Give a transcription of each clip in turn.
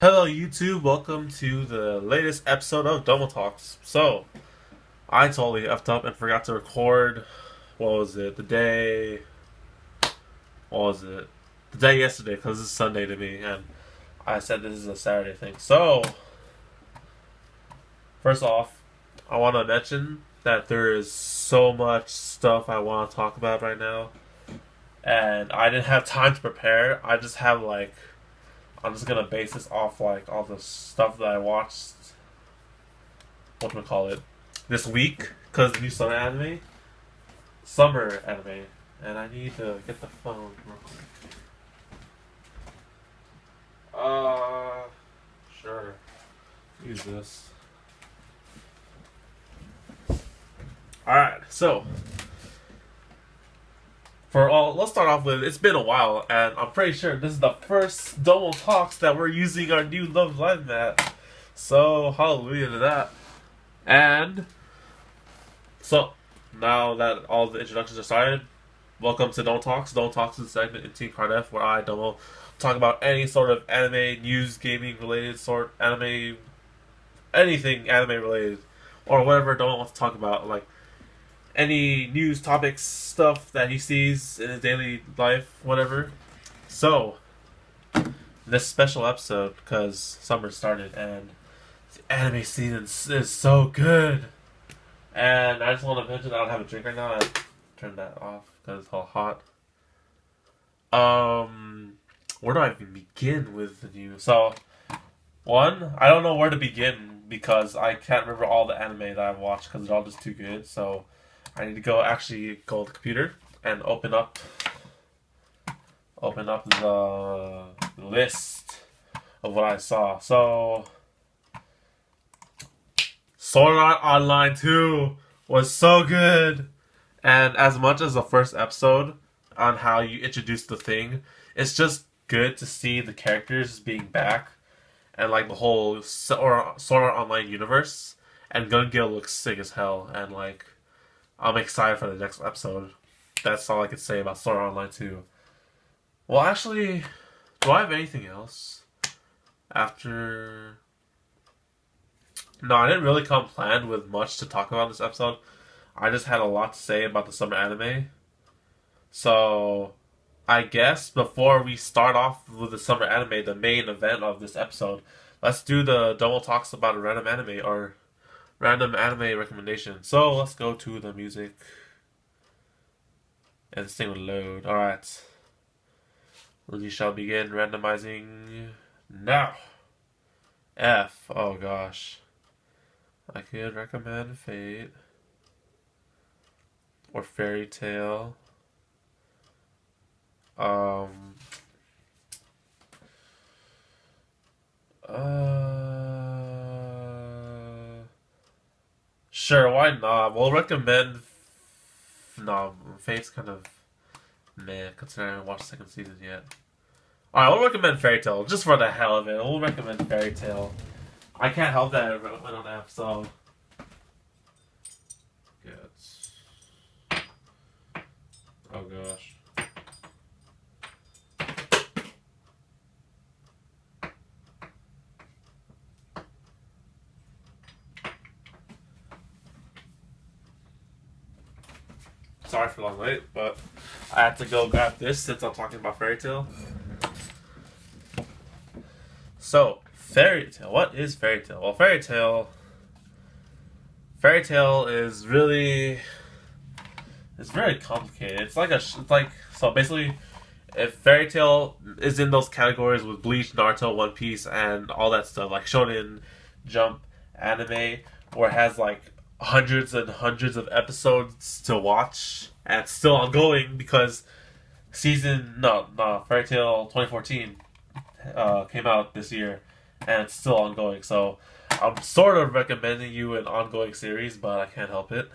Hello YouTube, welcome to the latest episode of Domo Talks. So, I totally effed up and forgot to record, the day, the day yesterday, because this is Sunday to me, and I said this is a Saturday thing. So, first off, I want to mention that there is so much stuff I want to talk about right now, and I didn't have time to prepare. I'm just gonna base this off like all the stuff that I watched. This week because the new summer anime, and I need to get the phone real quick. Sure, use this. All right, so let's start off with, it's been a while, and I'm pretty sure this is the first Domo Talks that we're using our new Love Live mat. So, hallelujah to that. And, so, now that all the introductions are started, welcome to Domo Talks. Domo Talks is a segment in Team K4RD F where I, Domo, talk about any sort of anime, news, gaming related anything anime related, or whatever Domo wants to talk about, like, any news, topics, stuff that he sees in his daily life, whatever. So, this special episode, because summer started and the anime season is so good. And I just want to mention I don't have a drink right now. I turned that off because it's all hot. Where do I even begin with the news? So, one, I don't know where to begin because I can't remember all the anime that I've watched because they're all just too good. So, I need to go to the computer and open up the list of what I saw. So, Sword Art Online 2 was so good. And as much as the first episode on how you introduce the thing, it's just good to see the characters being back and like the whole Sword Art Online universe. And Gun Gale looks sick as hell, and like, I'm excited for the next episode. That's all I can say about Sword Art Online 2. Well, actually, do I have anything else? No, I didn't really come planned with much to talk about this episode. I just had a lot to say about the summer anime. So, I guess before we start off with the summer anime, the main event of this episode, let's do the Domo Talks about a random anime, or random anime recommendation. So let's go to the music. And this thing will load. Alright. We shall begin randomizing now. F. Oh gosh. I could recommend Fate. Or Fairy Tail. Sure, why not? We'll recommend. No, Fate's kind of meh, considering I haven't watched the second season yet. Alright, we'll recommend Fairy Tail, just for the hell of it. We'll recommend Fairy Tail. I can't help that I went on F, so. Good. Oh gosh. Sorry for the long wait, but I had to go grab this since I'm talking about Fairy Tail. So, Fairy Tail. What is Fairy Tail? Well, Fairy Tail is really, it's very complicated. So basically, if Fairy Tail is in those categories with Bleach, Naruto, One Piece, and all that stuff, like shonen, Jump, anime, where it has like hundreds and hundreds of episodes to watch, and it's still ongoing because Fairy Tail 2014 came out this year, and it's still ongoing. So I'm sort of recommending you an ongoing series, but I can't help it.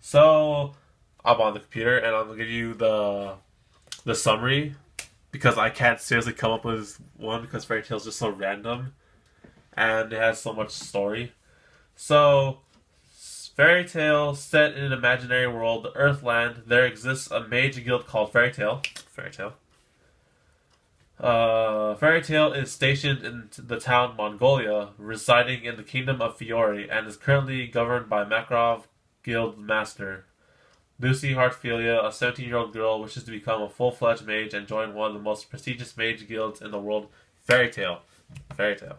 So I'm on the computer, and I'm gonna give you the summary because I can't seriously come up with one because Fairy Tail is just so random, and it has so much story. So, Fairy Tail, set in an imaginary world, the Earthland, there exists a mage guild called Fairy Tail. Fairy Tail is stationed in the town Mongolia, residing in the kingdom of Fiore, and is currently governed by Makarov Guild Master. Lucy Heartfilia, a 17-year-old girl, wishes to become a full-fledged mage and join one of the most prestigious mage guilds in the world, Fairy Tail. Fairy Tail.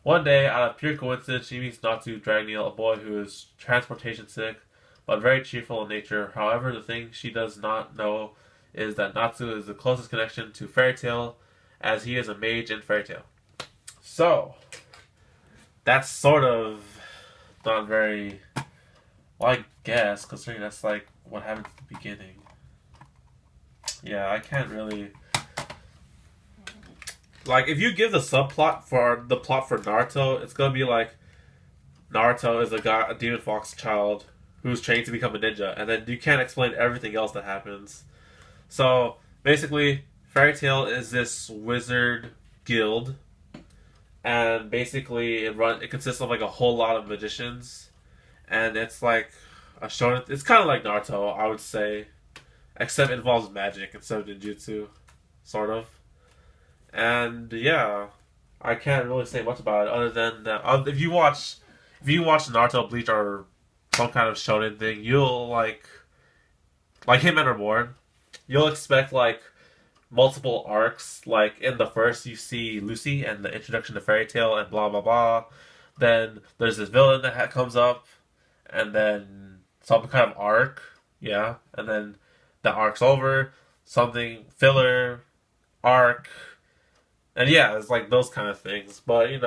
One day, out of pure coincidence, she meets Natsu Dragneel, a boy who is transportation sick, but very cheerful in nature. However, the thing she does not know is that Natsu is the closest connection to Fairy Tail, as he is a mage in Fairy Tail. So, that's sort of not very, well, I guess, considering that's like what happened at the beginning. Yeah, I can't really, like, if you give the subplot for the plot for Naruto, it's gonna be like Naruto is a demon fox child who's trained to become a ninja, and then you can't explain everything else that happens. So basically, Fairy Tail is this wizard guild, and basically it consists of like a whole lot of magicians, and it's like a shonen. It's kind of like Naruto, I would say, except it involves magic instead of ninjutsu, sort of. And yeah, I can't really say much about it other than that. If you watch Naruto, Bleach, or some kind of shonen thing, you'll like Hitman Reborn. You'll expect like multiple arcs. Like in the first, you see Lucy and the introduction to Fairy Tail and blah blah blah. Then there's this villain that comes up, and then some kind of arc, yeah. And then the arc's over, something filler arc, and yeah, it's like those kind of things. But I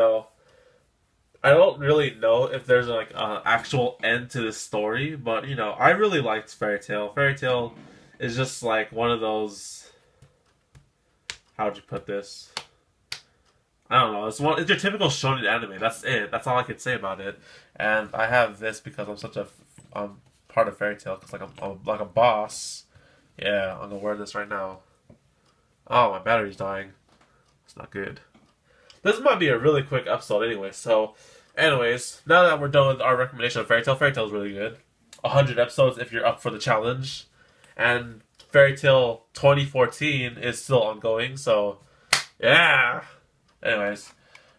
don't really know if there's like an actual end to this story. But I really liked Fairy Tail. Fairy Tail is just like one of those. How would you put this? I don't know. It's your typical shonen anime. That's it. That's all I can say about it. And I have this because I'm such a part of Fairy Tail. Because I'm like a boss. Yeah, I'm gonna wear this right now. Oh, my battery's dying. It's not good. This might be a really quick episode anyway. So, anyways, now that we're done with our recommendation of Fairy Tail is really good. 100 episodes if you're up for the challenge. And Fairy Tail 2014 is still ongoing, so yeah. Anyways,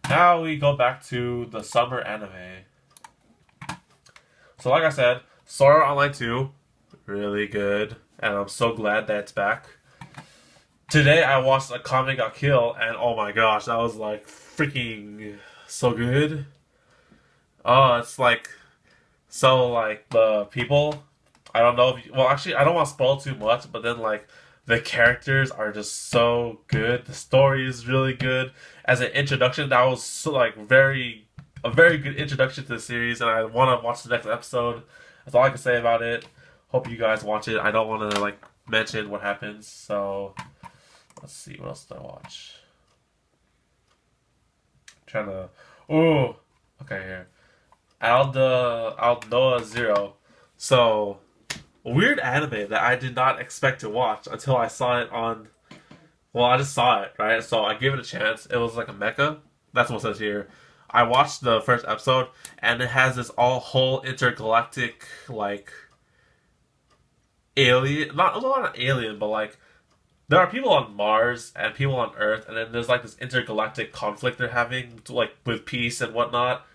now we go back to the summer anime. So like I said, Sword Art Online 2, really good, and I'm so glad that it's back. Today I watched Akame Ga Kill, and oh my gosh, that was like freaking so good. Oh, it's like, so like the people, I don't know if well actually I don't want to spoil too much, but then like the characters are just so good. The story is really good. As an introduction, that was so, like a very good introduction to the series, and I want to watch the next episode. That's all I can say about it. Hope you guys watch it. I don't want to like mention what happens, so let's see what else did I watch. I'm trying to okay here. Aldnoah Zero. So a weird anime that I did not expect to watch until I saw it on. Well, I just saw it, right? So I gave it a chance. It was like a mecha. That's what it says here. I watched the first episode, and it has this whole intergalactic like alien. Not alien, but like there are people on Mars and people on Earth, and then there's like this intergalactic conflict they're having, like with peace and whatnot.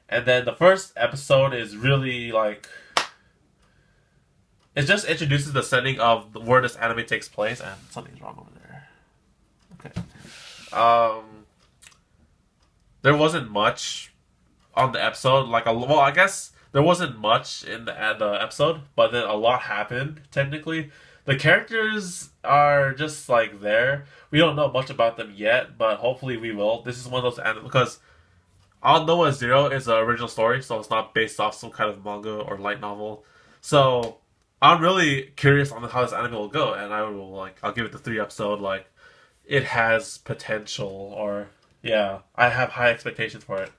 And then the first episode is really like. It just introduces the setting of where this anime takes place, and something's wrong over there. Okay. There wasn't much on the episode. Well, I guess there wasn't much in the episode, but then a lot happened. Technically, the characters are just like there. We don't know much about them yet, but hopefully we will. This is one of those anime because I'll Know a Zero is the original story, so it's not based off some kind of manga or light novel. So I'm really curious on how this anime will go, and I'll give it the 3 episode. Like, it has potential, or yeah, I have high expectations for it.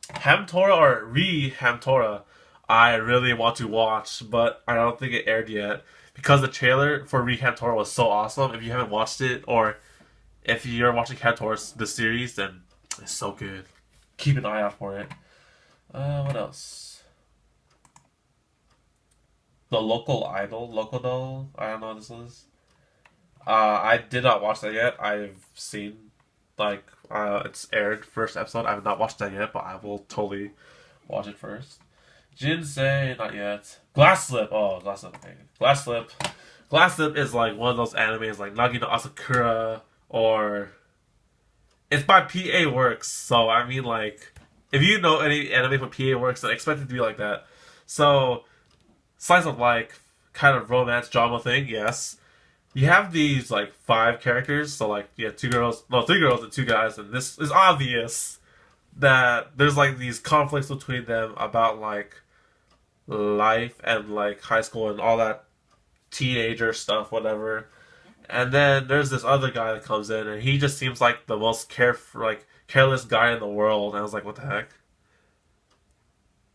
Hamtora or Hamtora, I really want to watch, but I don't think it aired yet because the trailer for Hamtora was so awesome. If you haven't watched it, or if you're watching Hamtora the series, then it's so good. Keep an eye out for it. What else? The Local Idol, I don't know what this is. I did not watch that yet. I've seen like it's aired first episode. I have not watched that yet, but I will totally watch it first. Jinsei, not yet. Glass Slip. Oh, Glass Slip. Okay. Glass Slip. Glass Slip is like one of those animes like Nagi no Asakura or it's by PA Works. So I mean like if you know any anime from PA Works, then expect it to be like that. So slice of life kind of romance drama thing, yes. You have these like five characters, so like yeah, two girls, no, three girls and two guys, and this is obvious that there's like these conflicts between them about like life and like high school and all that teenager stuff, whatever. And then there's this other guy that comes in, and he just seems like the most careless guy in the world. And I was like, what the heck?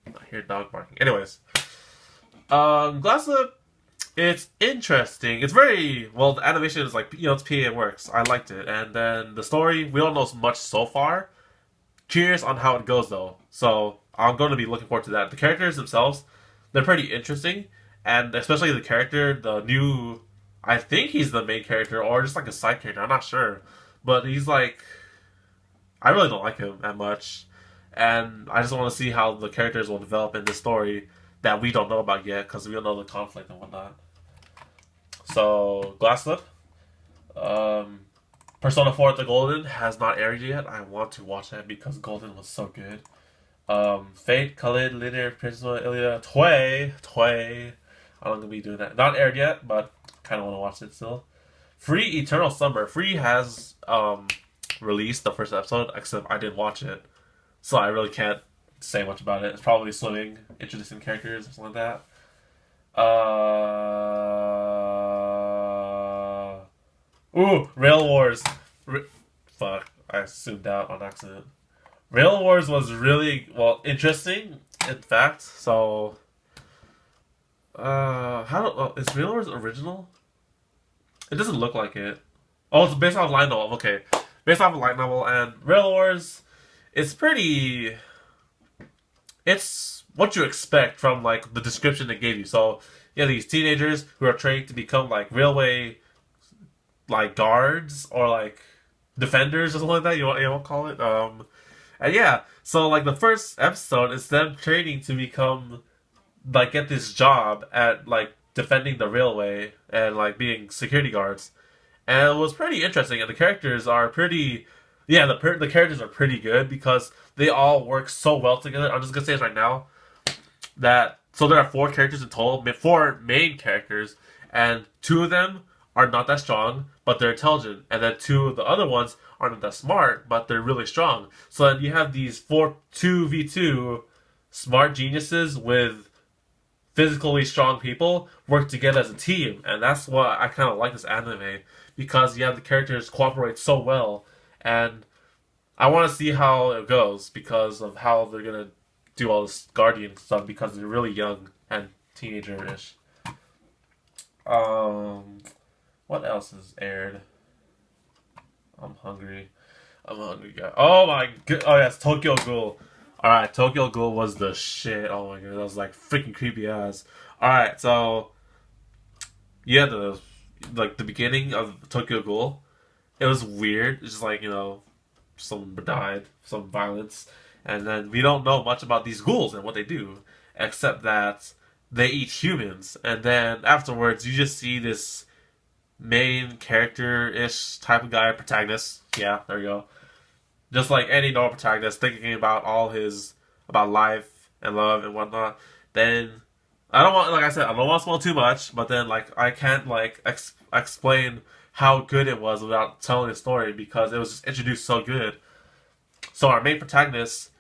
I hear dog barking. Anyways, Glasslet, it's interesting. It's very well. The animation is like it's PA Works. I liked it, and then the story we don't know much so far. Curious on how it goes though, so I'm going to be looking forward to that. The characters themselves, they're pretty interesting, and especially the character, the new. I think he's the main character or just like a side character. I'm not sure, but he's like, I really don't like him that much, and I just want to see how the characters will develop in this story that we don't know about yet because we don't know the conflict and whatnot. So Glasslip, Persona 4 The Golden has not aired yet. I want to watch that because Golden was so good. Fate, Khalid, Linear, Prisma, Ilya, Toei. I'm not gonna be doing that. Not aired yet, but kind of want to watch it still. Free Eternal Summer. Free has released the first episode, except I didn't watch it, so I really can't say much about it. It's probably swimming, introducing characters or something like that. Rail Wars. Fuck, I zoomed out on accident. Rail Wars was really interesting, in fact. So, is Rail Wars original? It doesn't look like it. Oh, it's based off a light novel. Okay, based off a light novel, and Rail Wars, it's pretty. It's what you expect from like the description they gave you. So, yeah, these teenagers who are trained to become like railway, like guards or like defenders or something like that. You want to call it. And yeah, so like the first episode is them training to become like get this job at like defending the railway and like being security guards, and it was pretty interesting. And the characters are pretty, yeah, the characters are pretty good because they all work so well together. I'm just gonna say this right now that so there are four characters in total, four main characters, and two of them are not that strong, but they're intelligent, and then two of the other ones aren't that smart, but they're really strong. So then you have these 2v2 smart geniuses with physically strong people work together as a team, and that's what I kind of like this anime because you have the characters cooperate so well, and I want to see how it goes because of how they're gonna do all this guardian stuff because they're really young and teenager-ish. What else is aired? I'm hungry. I'm a hungry guy. Oh my god! Oh yes, Tokyo Ghoul. All right, Tokyo Ghoul was the shit. Oh my god, that was like freaking creepy ass. All right, so yeah, the beginning of Tokyo Ghoul, it was weird. It's just like someone died, some violence, and then we don't know much about these ghouls and what they do, except that they eat humans, and then afterwards you just see this main character-ish type of guy, protagonist. Yeah, there you go. Just like any normal protagonist, thinking about life and love and whatnot. Then I don't want, like I said, I don't want to spoil too much. But then, like, I can't like explain how good it was without telling the story because it was just introduced so good. So our main protagonist.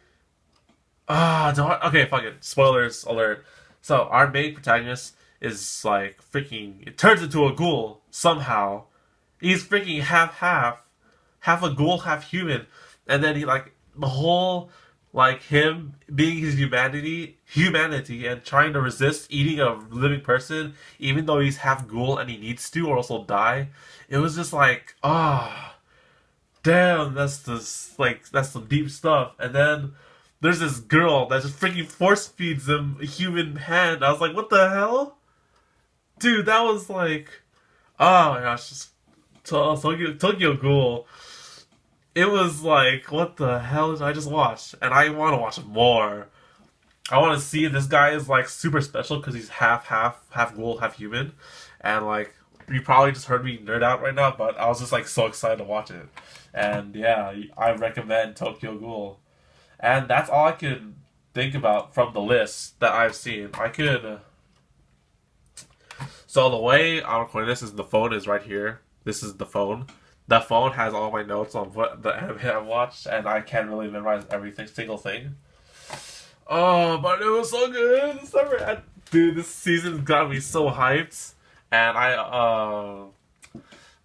Okay, fuck it. Spoilers alert. So our main protagonist is like freaking. It turns into a ghoul somehow. He's freaking half a ghoul, half human, and then he like the whole like him being his humanity, and trying to resist eating a living person, even though he's half ghoul and he needs to, or else he'll die. It was just like, damn, that's some deep stuff. And then there's this girl that just freaking force feeds him a human hand. I was like, what the hell? Dude, that was like, oh my gosh, Tokyo Ghoul. It was like, what the hell did I just watch? And I want to watch more. I want to see if this guy is like super special because he's half ghoul, half human, and like you probably just heard me nerd out right now, but I was just like so excited to watch it. And yeah, I recommend Tokyo Ghoul. And that's all I can think about from the list that I've seen. I could. So the way I'm recording this is the phone is right here. This is the phone. The phone has all my notes on what the anime I watched, and I can't really memorize everything, single thing. Oh, but it was so good. Dude, this season got me so hyped, and oh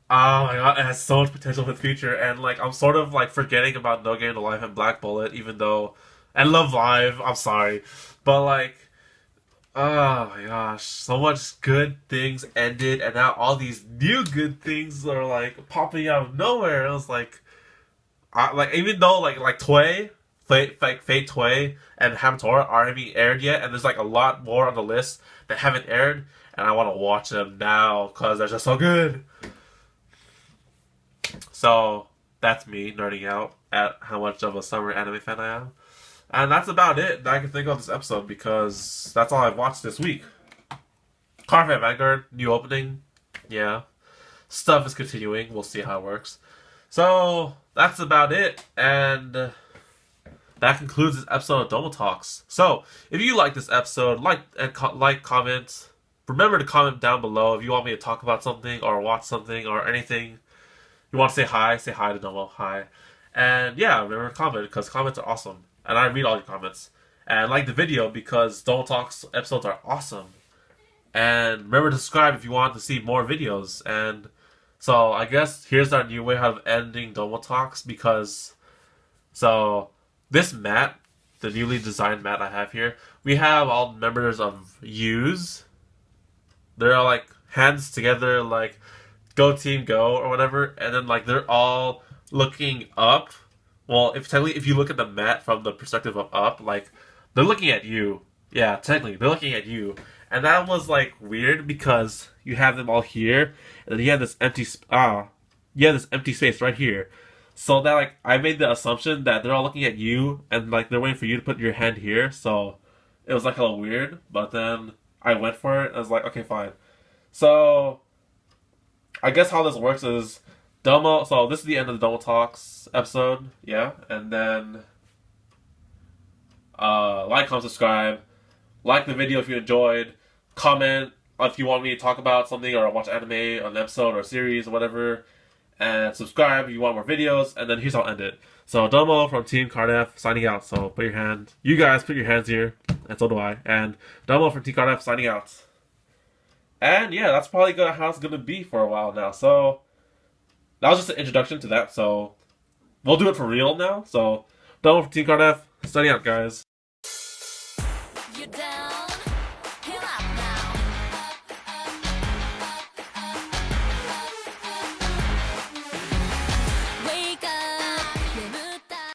my god, it has so much potential for the future, and like I'm sort of like forgetting about No Game No Life and Black Bullet, even though, and Love Live. I'm sorry, but like, oh my gosh, so much good things ended, and now all these new good things are like popping out of nowhere. It was like, even though like Fate Toy and Hamatora aren't being aired yet, and there's like a lot more on the list that haven't aired, and I want to watch them now because they're just so good. So that's me nerding out at how much of a summer anime fan I am. And that's about it that I can think of this episode because that's all I've watched this week. Cardfight Vanguard, new opening. Yeah. Stuff is continuing. We'll see how it works. So that's about it. And that concludes this episode of Domo Talks. So if you like this episode, comment. Remember to comment down below if you want me to talk about something or watch something or anything. You want to say hi to Domo. Hi. And yeah, remember to comment because comments are awesome. And I read all your comments. And like the video because Domo Talks episodes are awesome. And remember to subscribe if you want to see more videos. And so I guess here's our new way of ending Domo Talks because so this mat, the newly designed mat I have here, we have all members of U's. They're all like hands together like go team go or whatever, and then like they're all looking up. Well, if you look at the mat from the perspective of up, like they're looking at you. Yeah, technically they're looking at you, and that was like weird because you have them all here, and then you have this empty space right here. So that like I made the assumption that they're all looking at you, and like they're waiting for you to put your hand here. So it was like a little weird, but then I went for it. And I was like, okay, fine. So I guess how this works is Domo. So this is the end of the Domo Talks episode, yeah. And then like, comment, subscribe, like the video if you enjoyed, comment if you want me to talk about something or watch anime, an episode or a series or whatever, and subscribe if you want more videos. And then here's how I'll end it. So Domo from Team K4RD F signing out. So you guys put your hands here, and so do I. And Domo from Team K4RD F signing out. And yeah, that's probably how it's gonna be for a while now. So that was just an introduction to that. So we'll do it for real now. So Domo from Team K4RD F signing out, guys.